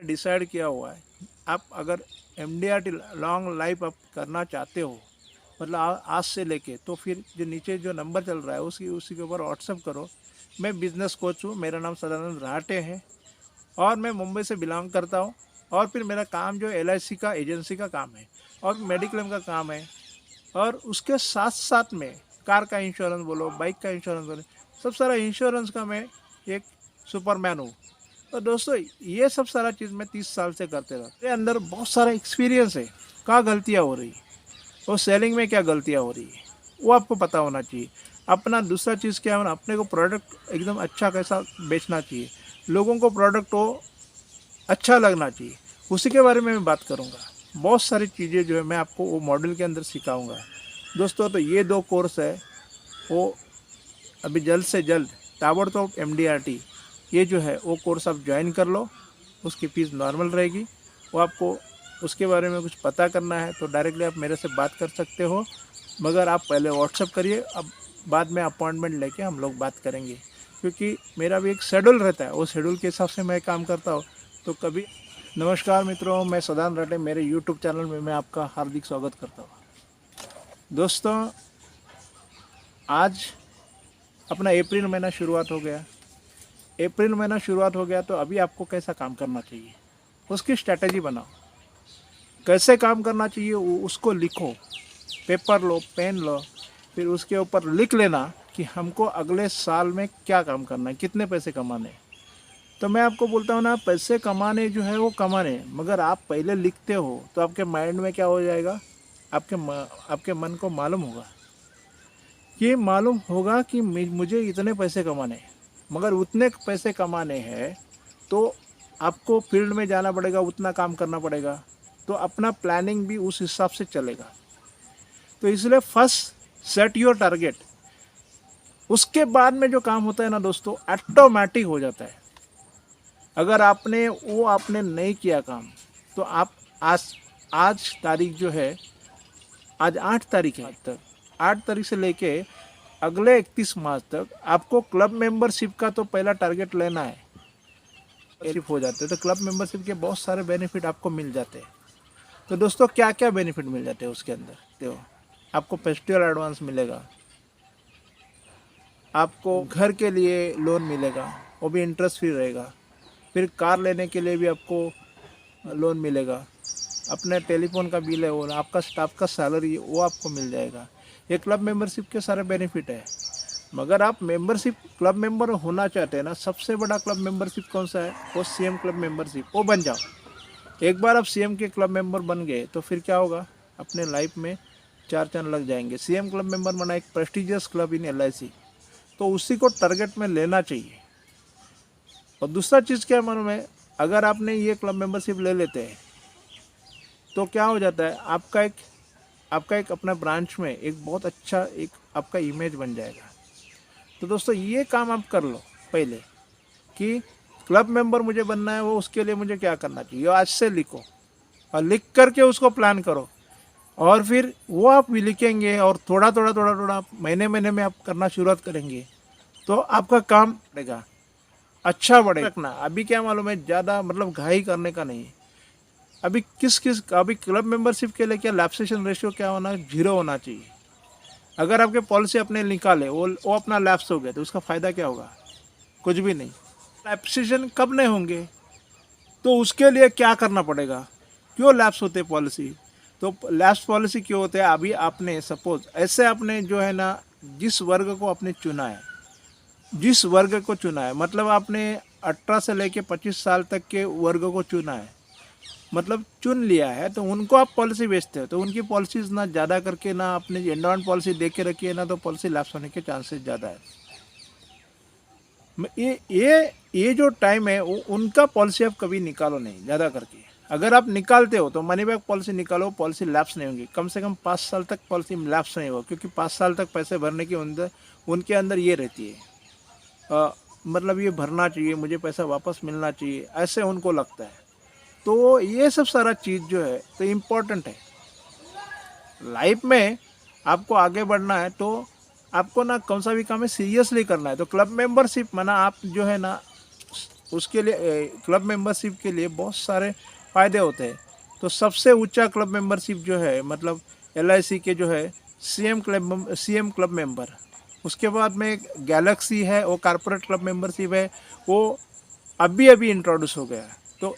Decide किया हुआ है। आप अगर एमडीआरटी लॉन्ग लाइफ आप करना चाहते हो, मतलब आज से लेके, तो फिर जो नीचे जो नंबर चल रहा है उसी के ऊपर व्हाट्सअप करो। मैं बिजनेस कोच हूँ, मेरा नाम सदानंद राहटे है और मैं मुंबई से बिलोंग करता हूँ। और फिर मेरा काम जो एलआईसी का एजेंसी का काम है और मेडिक्लेम का काम है, और उसके साथ साथ में कार का इंश्योरेंस बोलो, बाइक का इंश्योरेंस बोलो, सब सारा इंश्योरेंस का मैं एक सुपरमैन हूँ। तो दोस्तों, ये सब सारा चीज़ मैं 30 साल से करते रहा, मेरे अंदर बहुत सारा एक्सपीरियंस है। क्या गलतियाँ हो रही, वो सेलिंग में क्या गलतियाँ हो रही है, वो आपको पता होना चाहिए। अपना दूसरा चीज़ क्या है ना, अपने को प्रोडक्ट एकदम अच्छा कैसा बेचना चाहिए, लोगों को प्रोडक्ट वो अच्छा लगना चाहिए, उसी के बारे में मैं बात करूँगा। बहुत सारी चीज़ें जो है मैं आपको वो मॉडल के अंदर सिखाऊंगा दोस्तों। तो ये 2 कोर्स है, वो अभी जल्द से जल्द ताबड़तोड़ एमडीआरटी ये जो है वो कोर्स आप ज्वाइन कर लो। उसकी फ़ीस नॉर्मल रहेगी। वो आपको उसके बारे में कुछ पता करना है तो डायरेक्टली आप मेरे से बात कर सकते हो, मगर आप पहले व्हाट्सअप करिए, अब बाद में अपॉइंटमेंट लेके हम लोग बात करेंगे, क्योंकि मेरा भी एक शेड्यूल रहता है, वो शेड्यूल के हिसाब से मैं काम करता हूँ। तो कभी नमस्कार मित्रों, मैं सदानंद राठे, मेरे यूट्यूब चैनल में मैं आपका हार्दिक स्वागत करता हूँ। दोस्तों, आज अपना अप्रैल महीना शुरुआत हो गया। अप्रैल महीना शुरुआत हो गया तो अभी आपको कैसा काम करना चाहिए, उसकी स्ट्रैटेजी बनाओ। कैसे काम करना चाहिए उसको लिखो, पेपर लो, पेन लो, फिर उसके ऊपर लिख लेना कि हमको अगले साल में क्या काम करना है, कितने पैसे कमाने हैं। तो मैं आपको बोलता हूँ ना, पैसे कमाने जो है वो कमाने हैं, मगर आप पहले लिखते हो तो आपके माइंड में क्या हो जाएगा, आपके मन को मालूम होगा, ये मालूम होगा कि मुझे इतने पैसे कमाने हैं। मगर उतने पैसे कमाने हैं तो आपको फील्ड में जाना पड़ेगा, उतना काम करना पड़ेगा, तो अपना प्लानिंग भी उस हिसाब से चलेगा। तो इसलिए फर्स्ट सेट योर टारगेट, उसके बाद में जो काम होता है ना दोस्तों, ऑटोमेटिक हो जाता है। अगर आपने नहीं किया काम, तो आप आज आज तारीख जो है, आज 8 तारीख है, आज तक 8 तारीख से लेके अगले 31 मार्च तक आपको क्लब मेंबरशिप का तो पहला टारगेट लेना है। मेंबरशिप हो जाते हैं तो क्लब मेंबरशिप के बहुत सारे बेनिफिट आपको मिल जाते हैं। तो दोस्तों, क्या क्या बेनिफिट मिल जाते हैं उसके अंदर, तो आपको फेस्टिवल एडवांस मिलेगा, आपको घर के लिए लोन मिलेगा, वो भी इंटरेस्ट फ्री रहेगा। फिर कार लेने के लिए भी आपको लोन मिलेगा। अपने टेलीफोन का बिल है वो, आपका स्टाफ का सैलरी वो आपको मिल जाएगा। ये क्लब मेंबरशिप के सारे बेनिफिट है। मगर आप मेंबरशिप क्लब मेंबर होना चाहते हैं ना, सबसे बड़ा क्लब मेंबरशिप कौन सा है, वो सीएम क्लब मेंबरशिप, वो बन जाओ। एक बार आप सीएम के क्लब मेंबर बन गए तो फिर क्या होगा, अपने लाइफ में 4 चांद लग जाएंगे। सीएम क्लब मेंबर बना, एक प्रेस्टिजियस क्लब इन एलआईसी, तो उसी को टारगेट में लेना चाहिए। और दूसरा चीज़ क्या मालूम है, अगर आपने ये क्लब मेंबरशिप ले लेते हैं तो क्या हो जाता है, आपका एक अपना ब्रांच में एक बहुत अच्छा एक आपका इमेज बन जाएगा। तो दोस्तों, ये काम आप कर लो पहले कि क्लब मेंबर मुझे बनना है, वो उसके लिए मुझे क्या करना चाहिए, आज से लिखो और लिख करके उसको प्लान करो। और फिर वो आप भी लिखेंगे और थोड़ा थोड़ा थोड़ा थोड़ा महीने महीने में आप करना शुरुआत करेंगे तो आपका काम बढ़ेगा, अच्छा बढ़ेगा। रखना अभी क्या मालूम है, ज़्यादा मतलब घाई करने का नहीं। अभी क्लब मेंबरशिप के लिए क्या लैप्सेशन रेशियो क्या होना, 0 होना चाहिए। अगर आपके पॉलिसी अपने निकाले वो अपना लैप्स हो गया तो उसका फ़ायदा क्या होगा, कुछ भी नहीं। लैप्सेशन कब नहीं होंगे, तो उसके लिए क्या करना पड़ेगा, क्यों लैप्स होते पॉलिसी, तो लैप्स पॉलिसी क्यों होते हैं, अभी आपने सपोज ऐसे आपने जो है ना, जिस वर्ग को आपने चुना है, मतलब आपने 18 से लेके 25 साल तक के वर्ग को चुना है, मतलब चुन लिया है, तो उनको आप पॉलिसी बेचते हो तो उनकी पॉलिसीज ना ज़्यादा करके ना अपने एंडोमेंट पॉलिसी दे के रखिए ना, तो पॉलिसी लैप्स होने के चांसेस ज़्यादा है। ये जो टाइम है उनका पॉलिसी आप कभी निकालो नहीं ज़्यादा करके। अगर आप निकालते हो तो मनी बैक पॉलिसी निकालो, पॉलिसी लैप्स नहीं होंगी, कम से कम 5 साल तक पॉलिसी लैप्स नहीं होगा, क्योंकि 5 साल तक पैसे भरने की उनके अंदर ये रहती है, मतलब ये भरना चाहिए, मुझे पैसा वापस मिलना चाहिए, ऐसे उनको लगता है। तो ये सब सारा चीज़ जो है तो इम्पोर्टेंट है लाइफ में। आपको आगे बढ़ना है तो आपको ना कौन सा भी काम है सीरियसली करना है। तो क्लब मेंबरशिप माना आप जो है ना उसके लिए क्लब मेंबरशिप के लिए बहुत सारे फ़ायदे होते हैं। तो सबसे ऊंचा क्लब मेंबरशिप जो है मतलब LIC के जो है CM क्लब मेंबर, उसके बाद में गैलेक्सी है वो कारपोरेट क्लब मेंबरशिप है, वो अभी अभी इंट्रोड्यूस हो गया है। तो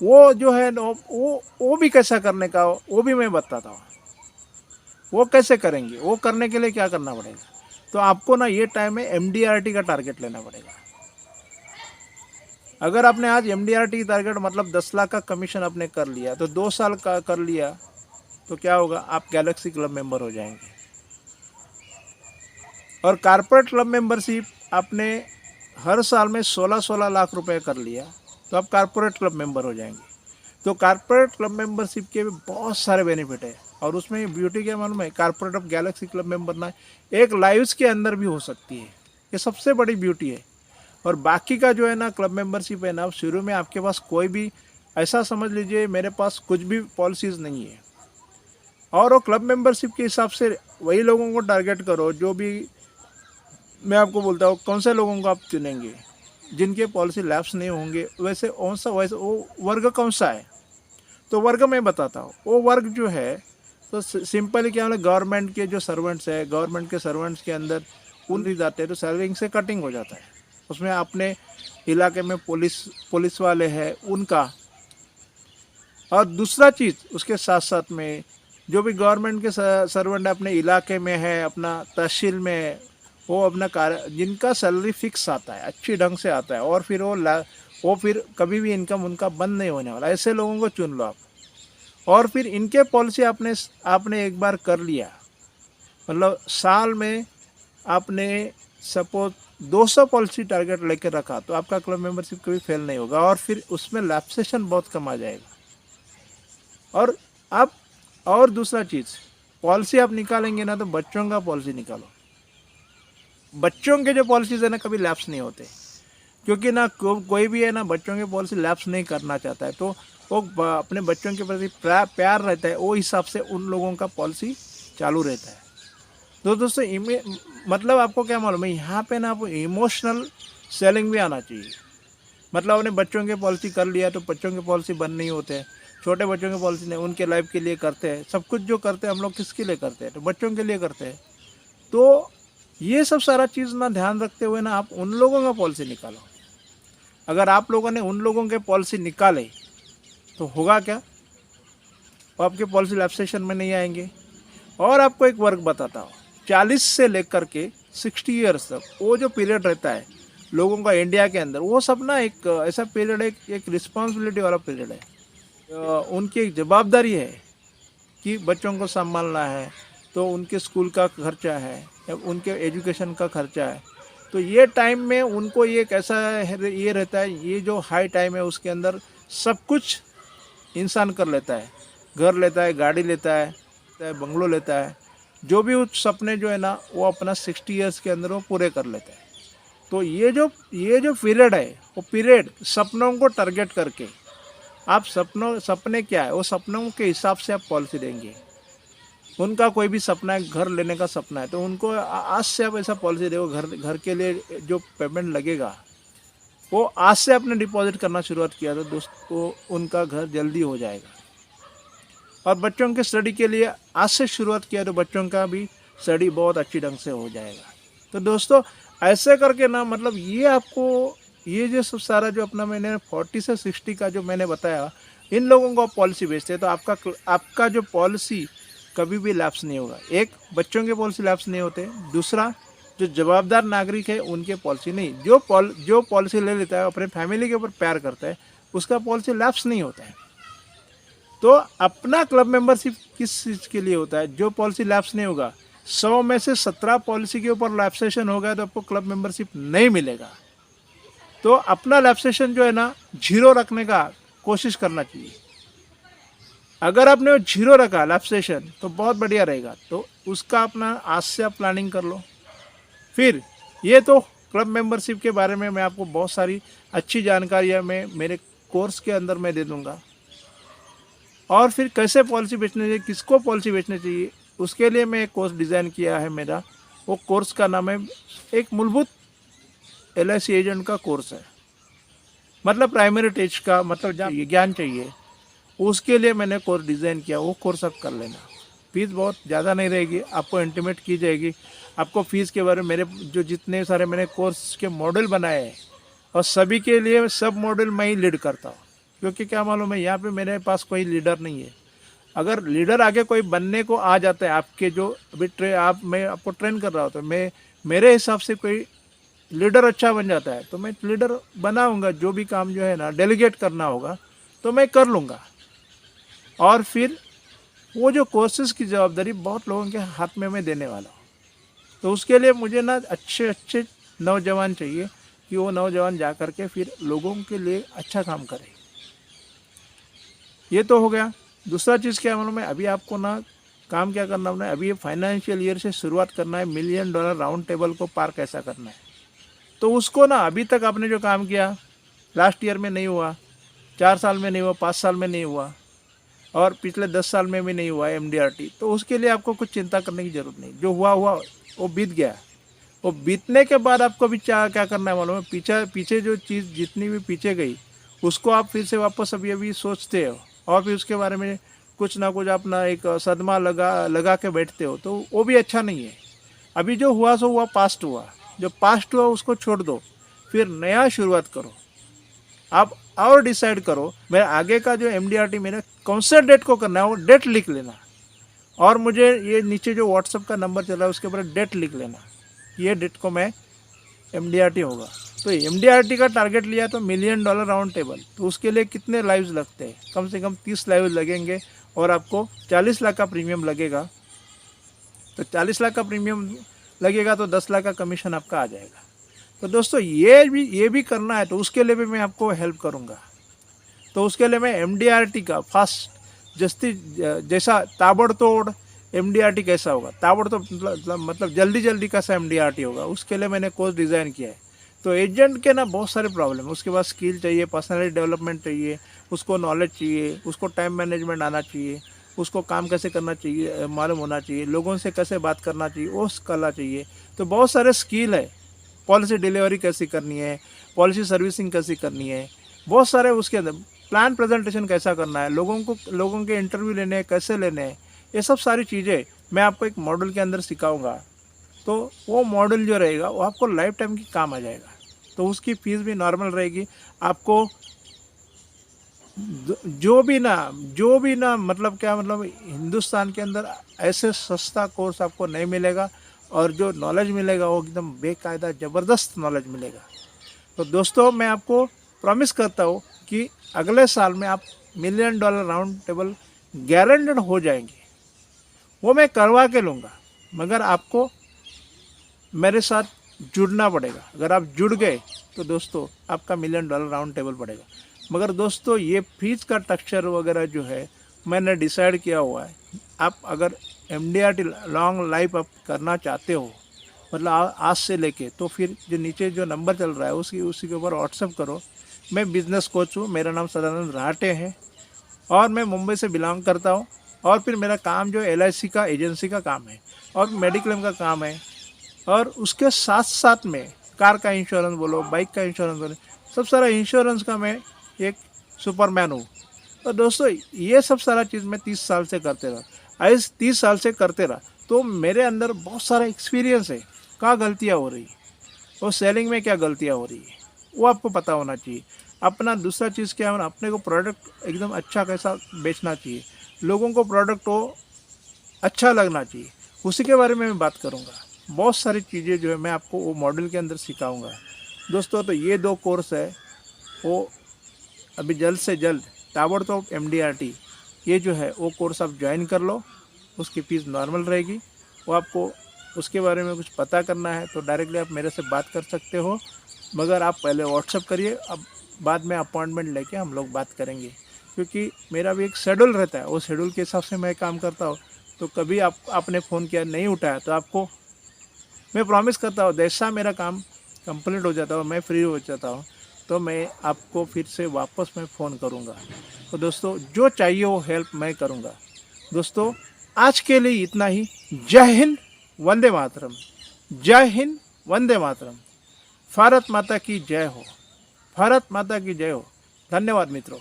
वो जो है ना वो भी कैसा करने का वो भी मैं बताता हूँ। वो कैसे करेंगे, वो करने के लिए क्या करना पड़ेगा। तो आपको ना ये टाइम में MDRT का टारगेट लेना पड़ेगा। अगर आपने आज MDRT टारगेट मतलब 10 लाख का कमीशन आपने कर लिया तो 2 साल का कर लिया तो क्या होगा, आप गैलेक्सी क्लब मेंबर हो जाएंगे। और कारपोरेट क्लब मेंबरशिप आपने हर साल में 16-16 लाख रुपए कर लिया तो आप कारपोरेट क्लब मेंबर हो जाएंगे। तो कारपोरेट क्लब मेंबरशिप के भी बहुत सारे बेनिफिट है। और उसमें ब्यूटी क्या मालूम है, corporate of Galaxy club member ना एक लाइव्स के अंदर भी हो सकती है, ये सबसे बड़ी ब्यूटी है। और बाकी का जो है ना क्लब मेंबरशिप है ना, शुरू में आपके पास कोई भी ऐसा समझ लीजिए मेरे पास कुछ भी पॉलिसीज़ नहीं है। और वो क्लब मेंबरशिप के हिसाब से वही लोगों को टारगेट करो जो भी, मैं आपको बोलता हूँ कौन से लोगों को आप चुनेंगे जिनके पॉलिसी लैप्स नहीं होंगे, वैसे कौन सा वैसे वो वर्ग कौन सा है। तो वर्ग मैं बताता हूँ। वो वर्ग जो है तो सिंपली क्या है, गवर्नमेंट के जो सर्वेंट्स है, गवर्नमेंट के सर्वेंट्स के अंदर उन जाते हैं तो सैलरी से कटिंग हो जाता है। उसमें अपने इलाके में पुलिस वाले हैं उनका। और दूसरा चीज़ उसके साथ साथ में जो भी गवर्नमेंट के सर्वेंट अपने इलाके में है, अपना तहसील में है, वो अपना कार्य जिनका सैलरी फिक्स आता है, अच्छी ढंग से आता है, और फिर वो फिर कभी भी इनकम उनका बंद नहीं होने वाला, ऐसे लोगों को चुन लो आप। और फिर इनके पॉलिसी आपने एक बार कर लिया, मतलब साल में आपने सपोज 200 पॉलिसी टारगेट लेकर रखा तो आपका क्लब मेंबरशिप कभी फेल नहीं होगा। और फिर उसमें लैप्सेशन बहुत कम आ जाएगा। और आप और दूसरा चीज़, पॉलिसी आप निकालेंगे ना तो बच्चों का पॉलिसी निकालो। बच्चों के जो पॉलिसीज़ है ना कभी लैप्स नहीं होते, क्योंकि ना कोई भी है ना बच्चों की पॉलिसी लैप्स नहीं करना चाहता है। तो वो अपने बच्चों के प्रति प्यार रहता है, वो हिसाब से उन लोगों का पॉलिसी चालू रहता है। तो दोस्तों मतलब आपको क्या मालूम है, यहाँ पे ना आपको इमोशनल सेलिंग भी आना चाहिए। मतलब अपने बच्चों की पॉलिसी कर लिया तो बच्चों की पॉलिसी बंद नहीं होते हैं, छोटे बच्चों की पॉलिसी नहीं, उनके लाइफ के लिए करते हैं। सब कुछ जो करते हैं हम लोग किसके लिए करते हैं, तो बच्चों के लिए करते हैं। तो ये सब सारा चीज़ ना ध्यान रखते हुए ना आप उन लोगों का पॉलिसी निकालो। अगर आप लोगों ने उन लोगों के पॉलिसी निकाले तो होगा क्या, वो आपके पॉलिसी लैप्सेशन में नहीं आएंगे। और आपको एक वर्क बताता हूँ, 40 से लेकर के 60 ईयर्स तक वो जो पीरियड रहता है लोगों का इंडिया के अंदर, वो सब ना एक ऐसा पीरियड है, एक रिस्पॉन्सिबिलिटी वाला पीरियड है। उनकी एक जवाबदारी है कि बच्चों को संभालना है, तो उनके स्कूल का खर्चा है या उनके एजुकेशन का खर्चा है। तो ये टाइम में उनको ये कैसा ये रहता है, ये जो हाई टाइम है उसके अंदर सब कुछ इंसान कर लेता है, घर लेता है, गाड़ी लेता है, बंगलो लेता है, जो भी उस सपने जो है ना वो अपना 60 ईयर्स के अंदर वो पूरे कर लेता है। तो ये जो पीरियड है वो पीरियड सपनों को टारगेट करके आप सपने क्या है वो सपनों के हिसाब से आप पॉलिसी देंगे। उनका कोई भी सपना है, घर लेने का सपना है, तो उनको आज से आप ऐसा पॉलिसी देखो, घर के लिए जो पेमेंट लगेगा वो आज से आपने डिपॉजिट करना शुरुआत किया तो दोस्तों उनका घर जल्दी हो जाएगा। और बच्चों के स्टडी के लिए आज से शुरुआत किया तो बच्चों का भी स्टडी बहुत अच्छी ढंग से हो जाएगा। तो दोस्तों ऐसे करके ना मतलब ये आपको ये जो सब सारा जो अपना मैंने 40 से 60 का जो मैंने बताया, इन लोगों को आप पॉलिसी बेचते हैं तो आपका जो पॉलिसी कभी भी लैप्स नहीं होगा। एक, बच्चों के पॉलिसी लैप्स नहीं होते। दूसरा, जो जवाबदार नागरिक है उनके पॉलिसी नहीं, जो पॉलिसी ले लेता है अपने फैमिली के ऊपर प्यार करता है उसका पॉलिसी लैप्स नहीं होता है। तो अपना क्लब मेंबरशिप किस चीज़ के लिए होता है, जो पॉलिसी लैप्स नहीं होगा। 100 में से 17 पॉलिसी के ऊपर लैप्सेशन होगा तो आपको क्लब मेंबरशिप नहीं मिलेगा। तो अपना लैप्सेशन जो है ना 0 रखने का कोशिश करना चाहिए। अगर आपने 0 रखा लैप्सेशन तो बहुत बढ़िया रहेगा। तो उसका अपना आज से आप प्लानिंग कर लो। फिर ये तो क्लब मेंबरशिप के बारे में मैं आपको बहुत सारी अच्छी जानकारियाँ मैं मेरे कोर्स के अंदर मैं दे दूँगा। और फिर कैसे पॉलिसी बेचनी चाहिए, किसको पॉलिसी बेचनी चाहिए, उसके लिए मैं एक कोर्स डिज़ाइन किया है मेरा। वो कोर्स का नाम है, एक मूलभूत LIC एजेंट का कोर्स है। मतलब प्राइमरी टेस्ट का मतलब जहाँ ये ज्ञान चाहिए, उसके लिए मैंने कोर्स डिज़ाइन किया। वो कोर्स आप कर लेना, फीस बहुत ज़्यादा नहीं रहेगी, आपको इंटीमेट की जाएगी। आपको फ़ीस के बारे में मेरे जो जितने सारे मैंने कोर्स के मॉडल बनाए हैं, और सभी के लिए सब मॉडल मैं ही लीड करता हूँ। क्योंकि क्या मालूम है, यहाँ पे मेरे पास कोई लीडर नहीं है। अगर लीडर आगे कोई बनने को आ जाता है, आपके जो अभी मैं आपको ट्रेन कर रहा हूँ, तो मैं मेरे हिसाब से कोई लीडर अच्छा बन जाता है तो मैं लीडर बनाऊंगा। जो भी काम जो है ना डेलीगेट करना होगा तो मैं कर लूँगा। और फिर वो जो कोर्सेज की जवाबदारी बहुत लोगों के हाथ में मैं देने वाला हूँ। तो उसके लिए मुझे ना अच्छे अच्छे नौजवान चाहिए कि वो नौजवान जा कर के फिर लोगों के लिए अच्छा काम करें। ये तो हो गया। दूसरा चीज़ क्या मालूम है, अभी आपको ना काम क्या करना है, अभी ये फाइनेंशियल ईयर से शुरुआत करना है। $1 मिलियन राउंड टेबल को पार कैसा करना है, तो उसको ना अभी तक आपने जो काम किया लास्ट ईयर में नहीं हुआ, 4 साल में नहीं हुआ, 5 साल में नहीं हुआ, और पिछले 10 साल में भी नहीं हुआ MDRT, तो उसके लिए आपको कुछ चिंता करने की ज़रूरत नहीं। जो हुआ हुआ वो बीत गया। वो बीतने के बाद आपको भी क्या करना है मालूम है, पीछे पीछे जो चीज़ जितनी भी पीछे गई उसको आप फिर से वापस अभी अभी सोचते हो, और फिर उसके बारे में कुछ ना कुछ अपना एक सदमा लगा के बैठते हो, तो वो भी अच्छा नहीं है। अभी जो हुआ सो हुआ, पास्ट हुआ। जो पास्ट हुआ उसको छोड़ दो, फिर नया शुरुआत करो। आप और डिसाइड करो मेरे आगे का जो MDRT मैंने कौन से डेट को करना है, वो डेट लिख लेना। और मुझे ये नीचे जो व्हाट्सअप का नंबर चल रहा है उसके ऊपर डेट लिख लेना, ये डेट को मैं MDRT होगा। तो MDRT का टारगेट लिया तो $1 मिलियन राउंड टेबल, तो उसके लिए कितने लाइव्स लगते हैं, कम से कम 30 लाइव लगेंगे, और आपको 40 लाख का प्रीमियम लगेगा। तो 40 लाख का प्रीमियम लगेगा तो 10 लाख का कमीशन आपका आ जाएगा। तो दोस्तों ये भी करना है, तो उसके लिए भी मैं आपको हेल्प करूँगा। तो उसके लिए मैं MDRT का फास्ट जैसा ताबड़तोड़ MDRT कैसा होगा, ताबड़तोड़ मतलब जल्दी जल्दी कैसा MDRT होगा, उसके लिए मैंने कोर्स डिज़ाइन किया है। तो एजेंट के ना बहुत सारे प्रॉब्लम है, उसके पास स्किल चाहिए, पर्सनैलिटी डेवलपमेंट चाहिए, उसको नॉलेज चाहिए, उसको टाइम मैनेजमेंट आना चाहिए, उसको काम कैसे करना चाहिए मालूम होना चाहिए, लोगों से कैसे बात करना चाहिए वो कला चाहिए। तो बहुत सारे स्किल है, पॉलिसी डिलीवरी कैसी करनी है, पॉलिसी सर्विसिंग कैसी करनी है, बहुत सारे उसके अंदर प्लान प्रेजेंटेशन कैसा करना है, लोगों के इंटरव्यू लेने हैं कैसे लेने हैं, ये सब सारी चीज़ें मैं आपको एक मॉडल के अंदर सिखाऊंगा। तो वो मॉडल जो रहेगा वो आपको लाइफ टाइम की काम आ जाएगा। तो उसकी फीस भी नॉर्मल रहेगी। आपको जो भी ना मतलब क्या मतलब हिंदुस्तान के अंदर ऐसे सस्ता कोर्स आपको नहीं मिलेगा, और जो नॉलेज मिलेगा वो एकदम बेकायदा ज़बरदस्त नॉलेज मिलेगा। तो दोस्तों मैं आपको प्रॉमिस करता हूँ कि अगले साल में आप $1 मिलियन राउंड टेबल गारंटेड हो जाएंगे। वो मैं करवा के लूँगा, मगर आपको मेरे साथ जुड़ना पड़ेगा। अगर आप जुड़ गए तो दोस्तों आपका $1 मिलियन राउंड टेबल पड़ेगा। मगर दोस्तों ये फीस का स्ट्रक्चर वगैरह जो है मैंने डिसाइड किया हुआ है। आप अगर MDRT लॉन्ग लाइफ आप करना चाहते हो, मतलब आज से लेके, तो फिर जो नीचे जो नंबर चल रहा है उसी के ऊपर व्हाट्सअप करो। मैं बिज़नेस कोच हूँ, मेरा नाम सदानंद राहटे है, और मैं मुंबई से बिलोंग करता हूँ। और फिर मेरा काम जो LIC का एजेंसी का काम है, और मेडिक्लेम का काम है, और उसके साथ साथ में कार का इंश्योरेंस बोलो, बाइक का इंश्योरेंस बोलो, सब सारा इंश्योरेंस का मैं एक सुपरमैन हूँ। तो दोस्तों ये सब सारा चीज़ मैं 30 साल से करते रहा, इस 30 साल से करते रहा, तो मेरे अंदर बहुत सारा एक्सपीरियंस है। कहाँ गलतियाँ हो रही है, वो सेलिंग में क्या गलतियाँ हो रही है, वो आपको पता होना चाहिए। अपना दूसरा चीज़ क्या है, अपने को प्रोडक्ट एकदम अच्छा कैसा बेचना चाहिए, लोगों को प्रोडक्ट वो अच्छा लगना चाहिए, उसी के बारे में मैं बात करूँगा। बहुत सारी चीज़ें जो है मैं आपको वो मॉडल के अंदर सिखाऊंगा दोस्तों। तो ये 2 कोर्स है, वो अभी जल्द से जल्द ताबड़तोड़ MDRT ये जो है वो कोर्स आप ज्वाइन कर लो। उसकी फ़ीस नॉर्मल रहेगी। वो आपको उसके बारे में कुछ पता करना है तो डायरेक्टली आप मेरे से बात कर सकते हो, मगर आप पहले व्हाट्सअप करिए, अब बाद में अपॉइंटमेंट लेके हम लोग बात करेंगे। क्योंकि मेरा भी एक शेड्यूल रहता है, वो शेड्यूल के हिसाब से मैं काम करता हूँ। तो कभी आपने फ़ोन किया नहीं उठाया तो आपको मैं प्रॉमिस करता हूँ, जैसा मेरा काम कंप्लीट हो जाता है, मैं फ्री हो जाता हूँ, तो मैं आपको फिर से वापस मैं फ़ोन करूँगा। तो दोस्तों जो चाहिए वो हेल्प मैं करूँगा। दोस्तों आज के लिए इतना ही। जय हिंद, वंदे मातरम। जय हिंद, वंदे मातरम। भारत माता की जय हो। भारत माता की जय हो। धन्यवाद मित्रों।